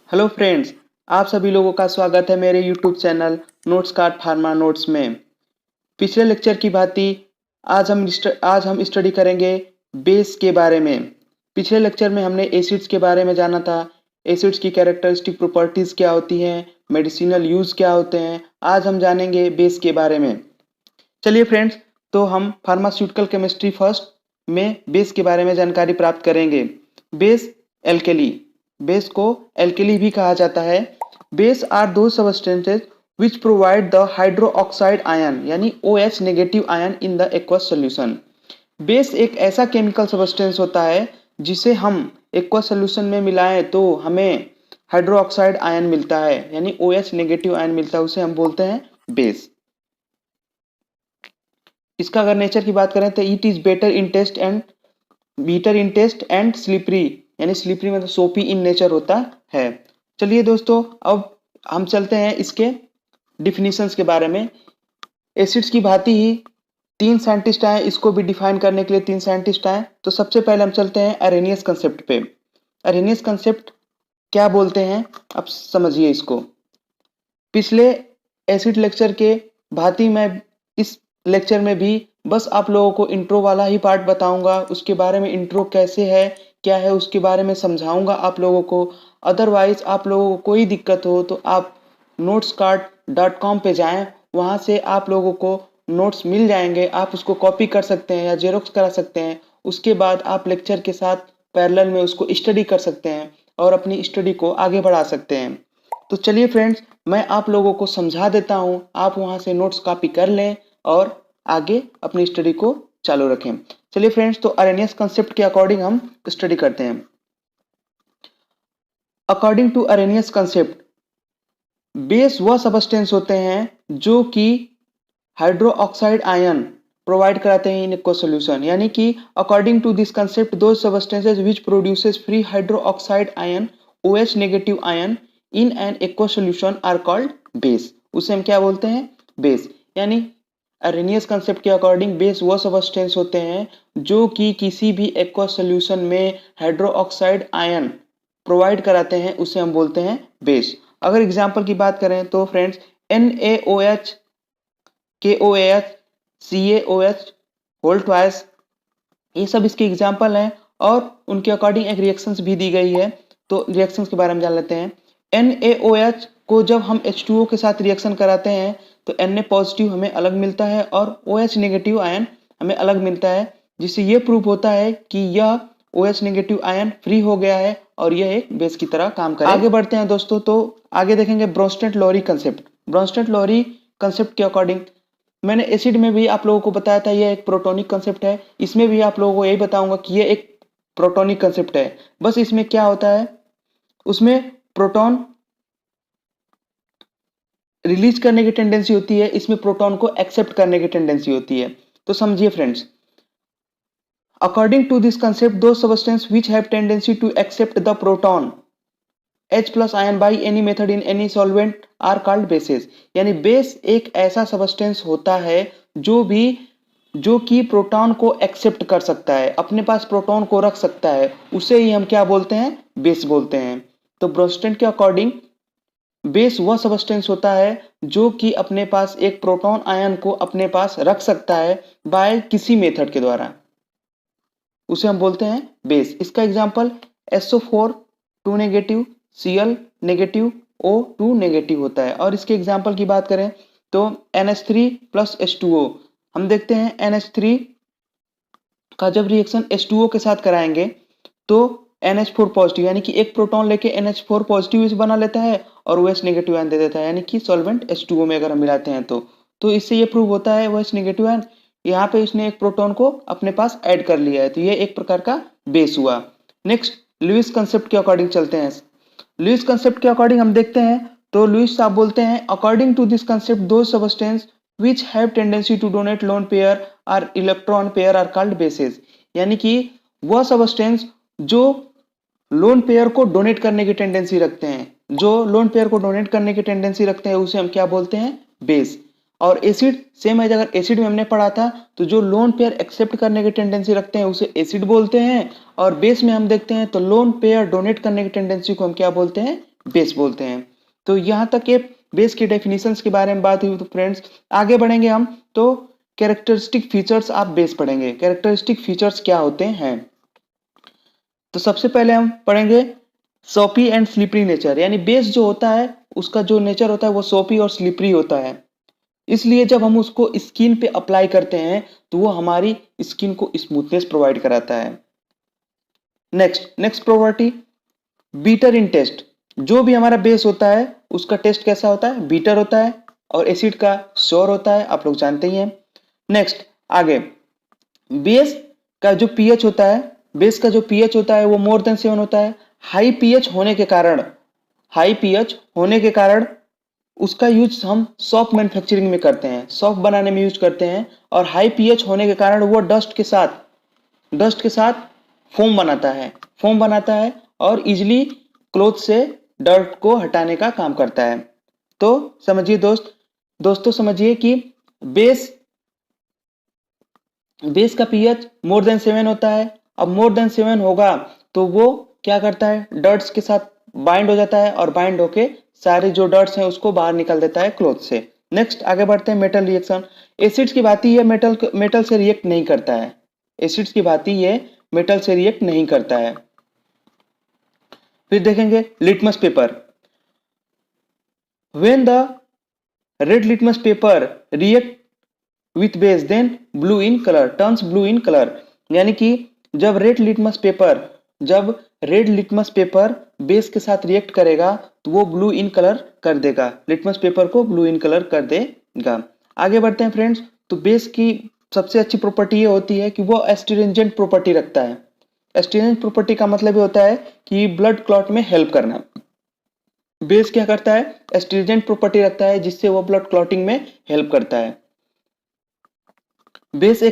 Hello friends, आप सभी लोगों का स्वागत है मेरे YouTube channel notes card pharma notes में। पिछले लेक्चर की भांति आज हम स्टडी करेंगे बेस के बारे में। पिछले लेक्चर में हमने एसिड्स के बारे में जाना था। एसिड्स की कैरेक्टरिस्टिक प्रॉपर्टीज क्या होती हैं, मेडिसिनल यूज क्या होते हैं। आज हम जानेंगे बेस के बारे में। चलिए फ्रेंड्स, तो हम फार्मास्यूटिकल केमिस्ट्री फर्स्ट में बेस के बारे में जानकारी प्राप्त करेंगे। बेस एल्केली, बेस को एल्केली भी कहा जाता है। बेस आर दो substances which provide the hydroxide ion यानी OH negative ion in the aqueous solution. Base एक ऐसा केमिकल सबस्टेंस होता है जिसे हम एक्वस सोल्यूशन में मिलाएं तो हमें हाइड्रोक्साइड आयन मिलता है यानी OH नेगेटिव आयन मिलता है, उसे हम बोलते हैं बेस। इसका अगर नेचर की बात करें तो it is bitter in taste and slippery, यानी स्लिपरी मतलब सोपी इन नेचर होता है। चलिए दोस्तों, अब हम चलते हैं इसके डिफिनीशंस के बारे में। एसिड्स की भांति ही तीन साइंटिस्ट आए, इसको भी डिफाइन करने के लिए तीन साइंटिस्ट आए। तो सबसे पहले हम चलते हैं अरेनियस कंसेप्ट पे। अरेनियस कंसेप्ट क्या बोलते हैं, अब समझिए इसको। पिछले एसिड लेक्चर के भांति मैं इस लेक्चर में भी बस आप लोगों को इंट्रो वाला ही पार्ट बताऊंगा, उसके बारे में इंट्रो कैसे है क्या है उसके बारे में समझाऊंगा आप लोगों को। अदरवाइज आप लोगों को कोई दिक्कत हो तो आप notescard.com पे जाएं, वहां से आप लोगों को नोट्स मिल जाएंगे, आप उसको कॉपी कर सकते हैं या जेरोक्स करा सकते हैं। उसके बाद आप लेक्चर के साथ पैरेलल में उसको स्टडी कर सकते हैं और अपनी स्टडी को आगे बढ़ा सकते हैं। तो चलिए फ्रेंड्स, मैं आप लोगों को समझा देता हूं, आप वहां से नोट्स कॉपी कर लें और आगे अपनी स्टडी को चालू रखें। चलिए फ्रेंड्स, तो अरेनियस कंसेप्ट के अकॉर्डिंग हम स्टडी करते हैं। According to Arrhenius concept, base वह सबस्टेंस होते हैं जो कि हाइड्रोक्साइड आयन प्रोवाइड कराते हैं इन एक्वस सॉल्यूशन, यानी कि according to this concept those substances which produces free hydroxide ion OH negative ion in an aqueous solution are called base. उसे हम क्या बोलते हैं, बेस। यानी अरेनियस कंसेप्ट के अकॉर्डिंग बेस वो सबस्टेंस होते हैं जो कि किसी भी एक्वस सॉल्यूशन में हाइड्रोक्साइड आयन प्रोवाइड कराते हैं, उसे हम बोलते हैं बेस। अगर एग्जांपल की बात करें तो friends NaOH, KOAH, CaOH whole twice, ये सब इसके एग्जांपल हैं और उनके अकॉर्डिंग एक रिएक्शंस भी दी गई है। तो रिएक्शंस के बारे में जान लेते हैं। NaOH को जब हम H2O के साथ रिएक्शन कराते हैं तो Na पॉजिटिव हमें अलग मिलता है और OH नेगेटिव आयन हमें अलग मिलता है, जिससे यह प्रूव होता है कि यह OH नेगेटिव आयन फ्री हो गया है और यह एक बेस की तरह काम करेगा। आगे बढ़ते हैं दोस्तों, तो आगे देखेंगे ब्रोंस्टेड-लॉरी कंसेप्ट। ब्रोंस्टेड-लॉरी कंसेप्ट के अकॉर्डिंग मैंने एसिड में भी आप लोगों को बताया था यह एक प्रोटोनिक कंसेप्ट है, इसमें भी आप लोगों को यही बताऊंगा कि यह एक प्रोटोनिक कंसेप्ट है। बस इसमें क्या होता है, उसमें प्रोटॉन रिलीज करने की टेंडेंसी होती है, इसमें प्रोटॉन को एक्सेप्ट करने की टेंडेंसी होती है। तो समझिए friends, according to this concept दो substance which have tendency to accept the proton H plus ion by any method in any solvent are called bases. यानी बेस एक ऐसा सबस्टेंस होता है जो कि प्रोटॉन को एक्सेप्ट कर सकता है, अपने पास प्रोटॉन को रख सकता है, उसे ही हम क्या बोलते हैं, बेस बोलते हैं। तो ब्रोंस्टेड के अकॉर्डिंग बेस वह सबस्टेंस होता है जो कि अपने पास एक प्रोटॉन आयन को अपने पास रख सकता है बाय किसी मेथड के द्वारा, उसे हम बोलते हैं बेस। इसका example SO4 2 negative, Cl negative, O2 negative होता है। और इसके एग्जांपल की बात करें तो NH3 प्लस H2O, हम देखते हैं NH3 का जब रिएक्शन H2O के साथ कराएंगे तो NH4 पॉजिटिव यानी कि एक प्रोटॉन लेके NH4 पॉजिटिव इस बना लेता है और OH नेगेटिव आयन दे देता है, यानी कि सॉल्वेंट H2O में अगर हम मिलाते हैं तो इससे ये प्रूव होता है OH नेगेटिव आयन यहाँ पे इसने एक प्रोटॉन को अपने पास ऐड कर लिया है, तो ये एक प्रकार का बेस हुआ। नेक्स्ट लुईस कंसेप्ट के अकॉर्डिंग चलते हैं। लुईस कंसेप्ट के अकॉर्डिंग हम देखते हैं तो लुईस साहब बोलते हैं अकॉर्डिंग टू दिस कंसेप्ट दो substance which have tendency to donate lone pair or electron pair are called bases। यानी कि वह सबस्टेंस जो लोन पेयर को डोनेट करने की टेंडेंसी रखते हैं, जो लोन पेयर को डोनेट करने की टेंडेंसी रखते हैं उसे हम क्या बोलते हैं, बेस। और एसिड सेम है, अगर एसिड में हमने पढ़ा था तो जो लोन पेयर एक्सेप्ट करने की टेंडेंसी रखते हैं उसे एसिड बोलते हैं, और बेस में हम देखते हैं तो लोन पेयर डोनेट करने की टेंडेंसी को हम क्या बोलते हैं, बेस बोलते हैं। तो यहाँ तक ये बेस के डेफिनेशंस के बारे में बात हुई। तो फ्रेंड्स आगे बढ़ेंगे हम तो कैरेक्टरिस्टिक फीचर्स आप बेस पढ़ेंगे। कैरेक्टरिस्टिक फीचर्स क्या होते हैं? तो सबसे पहले हम पढ़ेंगे सोपी एंड स्लिपरी नेचर, यानी बेस जो होता है उसका जो नेचर होता है वो सोपी और स्लिपरी होता है। इसलिए जब हम उसको स्किन पे अप्लाई करते हैं तो वो हमारी स्किन को स्मूथनेस प्रोवाइड कराता है। Next property beater in test. जो भी हमारा बेस होता है उसका टेस्ट कैसा होता है? बीटर होता है और एसिड का श्योर होता है, आप लोग जानते ही हैं। नेक्स्ट आगे, बेस का जो पीएच होता है, बेस का जो पीएच होता है वो मोर देन 7 होता है। हाई पीएच होने के कारण उसका यूज हम सॉफ्ट मैन्युफैक्चरिंग में करते हैं, सॉफ्ट बनाने में यूज करते हैं। और हाई पीएच होने के कारण वो डस्ट के साथ फोम बनाता है और इजिली क्लोथ से डर्ट को हटाने का काम करता है। तो समझिए दोस्तों समझिए कि बेस का पीएच मोर देन 7 होता है। अब मोर देन 7 होगा तो वो क्या करता है? डर्ट्स के साथ बाइंड हो जाता है और बाइंड होके सारे जो डर्ट्स हैं उसको बाहर निकाल देता है क्लोथ से। नेक्स्ट आगे बढ़ते हैं, मेटल रिएक्शन। एसिड्स की बात ही है, मेटल से रिएक्ट नहीं करता है। एसिड्स की बात ही है, मेटल से रिएक्ट नहीं करता है। फिर देखेंगे litmus paper. When the red litmus paper react with base then blue in colour turns blue in colour, यानी कि जब रेड लिटमस पेपर बेस के साथ रिएक्ट करेगा तो वो ब्लू इन कलर कर देगा, लिटमस पेपर को ब्लू इन कलर कर देगा। आगे बढ़ते हैं फ्रेंड्स। तो बेस की सबसे अच्छी प्रॉपर्टी ये होती है कि वो एस्ट्रिंजेंट प्रॉपर्टी रखता है। एस्ट्रिंजेंट प्रॉपर्टी का मतलब ये होता है कि ब्लड क्लॉट में हेल्प करना। बेस क्या करता है? एस्ट्रिंजेंट प्रॉपर्टी रखता है जिससे वो ब्लड क्लॉटिंग में हेल्प करता है। Base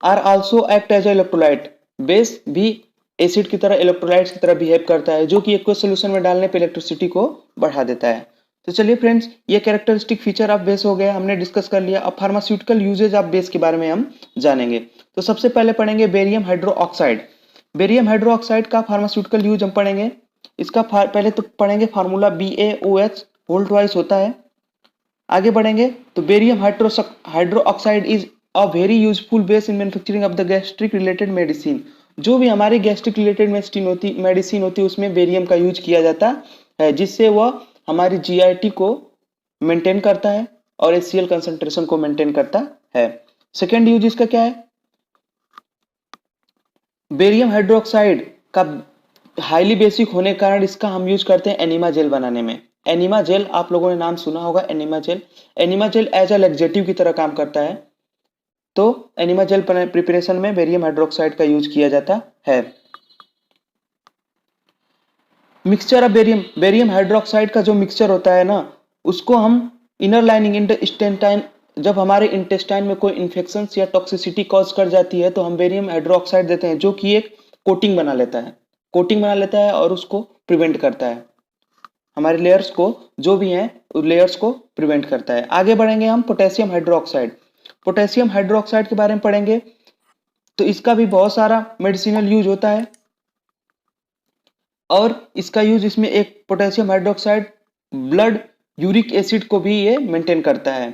are also act as electrolyte. Base भी एसिड की तरह इलेक्ट्रोलाइट्स की तरह बिहेव करता है, जो कि एक्वस सॉल्यूशन में डालने पे इलेक्ट्रिसिटी को बढ़ा देता है। तो चलिए फ्रेंड्स, ये कैरेक्टरिस्टिक फीचर ऑफ बेस हो गया, हमने डिस्कस कर लिया। अब फार्मास्यूटिकल यूजेज ऑफ बेस के बारे में हम जानेंगे। तो सबसे पहले पढ़ेंगे बेरियम हाइड्रोक्साइड। बेरियम हाइड्रोक्साइड का फार्मास्यूटिकल यूज हम पढ़ेंगे। इसका पहले तो पढ़ेंगे फार्मूला BaOH होल ट्वाइस होता है। आगे बढ़ेंगे तो barium hydroxide is a very useful base in manufacturing of the gastric related medicine. जो भी हमारी गैस्ट्रिक रिलेटेड मेडिसिन होती है उसमें बेरियम का यूज किया जाता है, जिससे वह हमारी GIT को मेंटेन करता है और HCl कंसंट्रेशन को मेंटेन करता है। सेकेंड यूज इसका क्या है? बेरियम हाइड्रोक्साइड का हाईली बेसिक होने के कारण इसका हम यूज करते हैं एनिमा जेल बनाने में। एनिमा जेल आप लोगों ने नाम सुना होगा, enema gel as a laxative की तरह काम करता है। तो एनिमा जेल प्रिपरेशन में बेरियम हाइड्रोक्साइड का यूज किया जाता है। मिक्सचर ऑफ बेरियम हाइड्रोक्साइड का जो मिक्सचर होता है ना, उसको हम इनर लाइनिंग इंटेस्टाइन, जब हमारे इंटेस्टाइन में कोई इन्फेक्शन या टॉक्सिसिटी कॉज कर जाती है तो हम बेरियम हाइड्रोक्साइड देते हैं, जो कि एक कोटिंग बना लेता है और उसको प्रिवेंट करता है। हमारे लेयर्स को जो भी हैं उस लेयर्स को प्रिवेंट करता है। आगे बढ़ेंगे हम पोटेशियम हाइड्रोक्साइड के बारे में पढ़ेंगे। तो इसका भी बहुत सारा मेडिसिनल यूज होता है और इसका यूज इसमें एक potassium hydroxide blood uric acid को भी ये मेंटेन करता है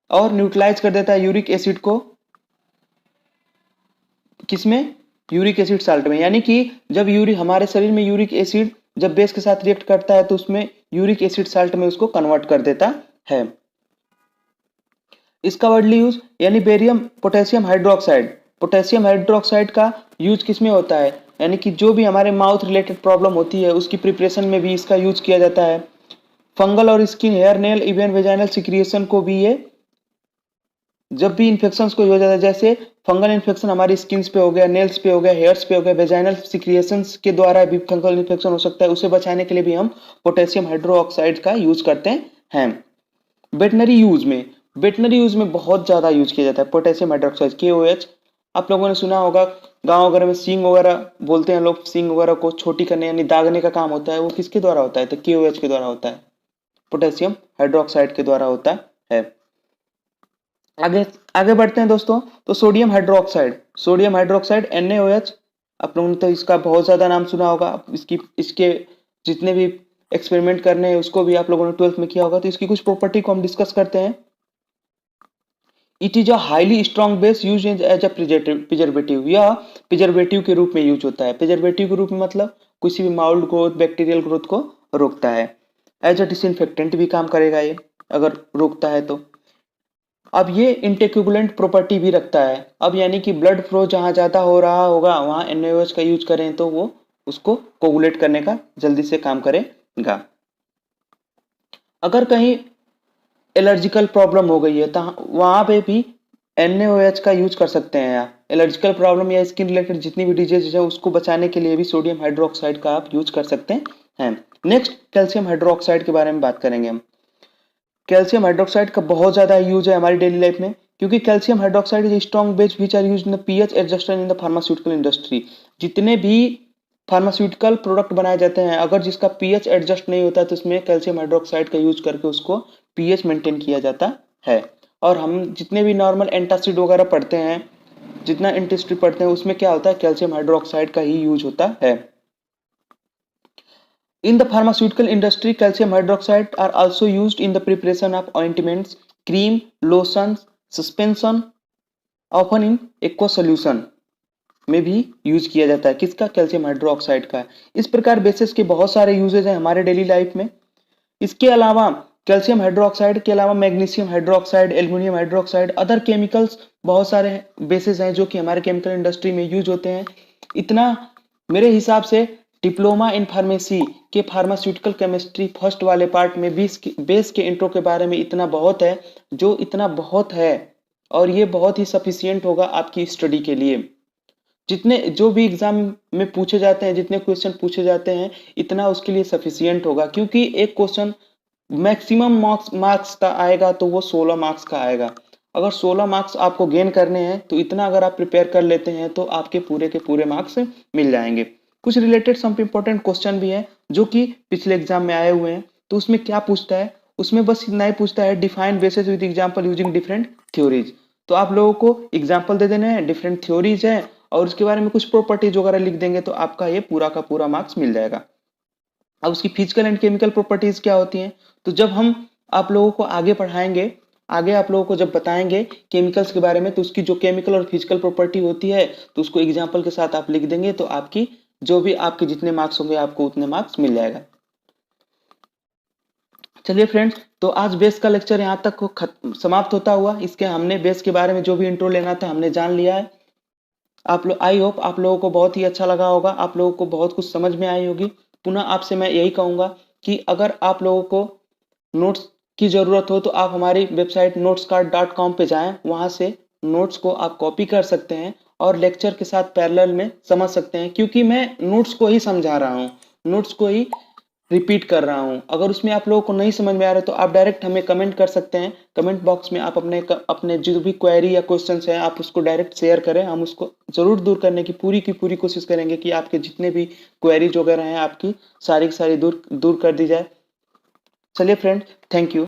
और न्यूट्रलाइज कर देता है यूरिक एसिड को। किसमें? यूरिक एसिड साल्ट में। यानी कि जब हमारे शरीर में यूरिक एसिड जब बेस के साथ रिएक्ट करता है तो उसमें यूरिक एसिड साल्ट में उसको कन्वर्ट कर देता है। इसका वर्डली यूज यानी पोटेशियम हाइड्रोक्साइड का यूज किस में होता है? यानी कि जो भी हमारे माउथ रिलेटेड प्रॉब्लम होती है उसकी प्रिपरेशन में भी इसका यूज किया जाता है। फंगल और skin, hair, nail, even vaginal secretion को भी ये, जब भी इन्फेक्शंस को हो जाता है, जैसे फंगल इन्फेक्शन हमारी स्किन पे हो गया, नेल्स पे हो गया, हेयर्स पे हो गया, वेजाइनल सिक्रिएशंस के द्वारा भी फंगल इन्फेक्शन हो सकता है, उसे बचाने के लिए भी हम पोटेशियम हाइड्रोक्साइड का यूज करते हैं। वेटनरी यूज में बहुत ज्यादा यूज किया जाता है पोटेशियम हाइड्रोक्साइड, KOH। आप लोगों ने सुना होगा गांव वगैरह में सींग वगैरह बोलते हैं लोग, सींग वगैरह को छोटी करने यानी दागने का काम होता है, वो किसके द्वारा होता है? तो KOH के द्वारा होता है, पोटेशियम हाइड्रोक्साइड के द्वारा होता है। आगे बढ़ते हैं दोस्तों। तो सोडियम हाइड्रोक्साइड NaOH, आप लोगों ने तो इसका बहुत ज्यादा नाम सुना होगा। इसके जितने भी एक्सपेरिमेंट करने हैं, उसको भी आप लोगों ने 12th में किया होगा। तो इसकी कुछ प्रॉपर्टी को हम डिस्कस करते हैं। It is a highly strong base use as a preservative. यह प्रिजर्वेटिव के रूप में यूज होता है। प्रिजर्वेटिव के रूप में मतलब किसी भी माउल्ड ग्रोथ, बैक्टीरियल ग्रोथ को रोकता है। एज अ डिसइंफेक्टेंट भी काम करेगा ये, अगर रोकता है तो। अब ये इंटेक्युबुलेंट प्रॉपर्टी भी रखता है। अब यानी कि ब्लड फ्लो जहां ज्यादा हो रहा होगा वहां NaOH का यूज करें तो वो उसको कोगुलेट करने का जल्दी से काम करेगा। अगर कहीं एलर्जिकल प्रॉब्लम हो गई है तो वहां पे भी NaOH का यूज कर सकते हैं आप। एलर्जिकल प्रॉब्लम या स्किन रिलेटेड जितनी भी डिजीज है उसको बचाने के लिए भी सोडियम हाइड्रोक्साइड का आप यूज कर सकते हैं। नेक्स्ट कैल्शियम हाइड्रोक्साइड के बारे में बात करेंगे हम। कैल्शियम हाइड्रोक्साइड का बहुत ज्यादा यूज है हमारी डेली लाइफ में, क्योंकि calcium hydroxide is strong base which are used in the pH adjuster in the pharmaceutical industry. जितने भी फार्मास्यूटिकल प्रोडक्ट बनाए जाते हैं, अगर जिसका पीएच एडजस्ट नहीं होता तो उसमें कैल्शियम हाइड्रोक्साइड का यूज करके उसको पीएच मेंटेन किया जाता है। और हम जितने भी नॉर्मल एंटासिड वगैरह पढ़ते हैं, जितना एंटिस्ट्री पढ़ते हैं, उसमें क्या होता है, कैल्शियम हाइड्रोक्साइड का ही यूज होता है। In the pharmaceutical industry, calcium hydroxide are also used in the preparation of ointments, cream, lotions, suspension, often in aqueous solution में भी यूज किया जाता है। किसका? कैल्शियम हाइड्रोक्साइड का। इस प्रकार बेसिस के बहुत सारे यूजेज हैं हमारे डेली लाइफ में। इसके अलावा कैल्शियम हाइड्रोक्साइड के अलावा magnesium hydroxide, aluminium hydroxide, other chemicals बहुत सारे बेसिस हैं जो कि हमारे केमिकल इंडस्ट्री में यूज होते हैं। इतना मेरे हिसाब से डिप्लोमा इन फार्मेसी के फार्मास्यूटिकल केमिस्ट्री फर्स्ट वाले पार्ट में बेस के इंट्रो के बारे में इतना बहुत है, जो इतना बहुत है और ये बहुत ही सफिशियंट होगा आपकी स्टडी के लिए। जितने जो भी एग्जाम में पूछे जाते हैं, जितने क्वेश्चन पूछे जाते हैं, इतना उसके लिए सफिशियंट होगा, क्योंकि एक क्वेश्चन मैक्सिमम मार्क्स का आएगा तो वो 16 मार्क्स का आएगा। अगर 16 मार्क्स आपको गेन करने हैं तो इतना अगर आप प्रिपेयर कर लेते हैं तो आपके पूरे के पूरे मार्क्स मिल जाएंगे। कुछ रिलेटेड सम इंपॉर्टेंट क्वेश्चन भी हैं जो कि पिछले एग्जाम में आए हुए हैं। तो उसमें क्या पूछता है, उसमें बस इतना ही पूछता है, define basis with example using different theories. तो आप लोगों को एग्जांपल दे देने हैं, डिफरेंट थ्योरीज है और उसके बारे में कुछ प्रॉपर्टीज वगैरह लिख देंगे तो आपका ये पूरा का पूरा मार्क्स मिल जाएगा। अब उसकी फिजिकल एंड केमिकल प्रॉपर्टीज क्या होती हैं, तो जब हम आप लोगों को आगे पढ़ाएंगे, आगे आप लोगों को जब बताएंगे केमिकल्स के बारे में, तो उसकी जो केमिकल और फिजिकल प्रॉपर्टी होती है तो उसको एग्जांपल के साथ आप लिख देंगे तो आपकी जो भी आपके जितने मार्क्स होंगे आपको उतने मार्क्स मिल जाएगा। चलिए फ्रेंड्स, तो आज बेस का लेक्चर यहाँ तक समाप्त होता हुआ। इसके हमने बेस के बारे में जो भी इंट्रो लेना था हमने जान लिया है। आप लोग, आई होप आप लोगों को बहुत ही अच्छा लगा होगा, आप लोगों को बहुत कुछ समझ में आई होगी। पुनः आपसे मैं यही कहूँगा कि अगर आप लोगों को नोट्स की ज़रूरत हो तो आप हमारी वेबसाइट notescard.com पे जाएं, वहाँ से नोट्स को आप कॉपी कर सकते हैं और लेक्चर के साथ पैरेलल में समझ सकते हैं, क्योंकि मैं नोट्स को ही समझा रहा हूँ, नोट्स को ही रिपीट कर रहा हूँ। अगर उसमें आप लोगों को नहीं समझ में आ रहा तो आप डायरेक्ट हमें कमेंट कर सकते हैं। कमेंट बॉक्स में आप अपने जो भी क्वेरी या क्वेश्चंस हैं आप उसको डायरेक्ट शेयर करें, हम उसको ज़रूर दूर करने की पूरी कोशिश करेंगे कि आपके जितने भी क्वेरीज वगैरह हैं आपकी सारी दूर कर दी जाए। चलिए फ्रेंड, थैंक यू।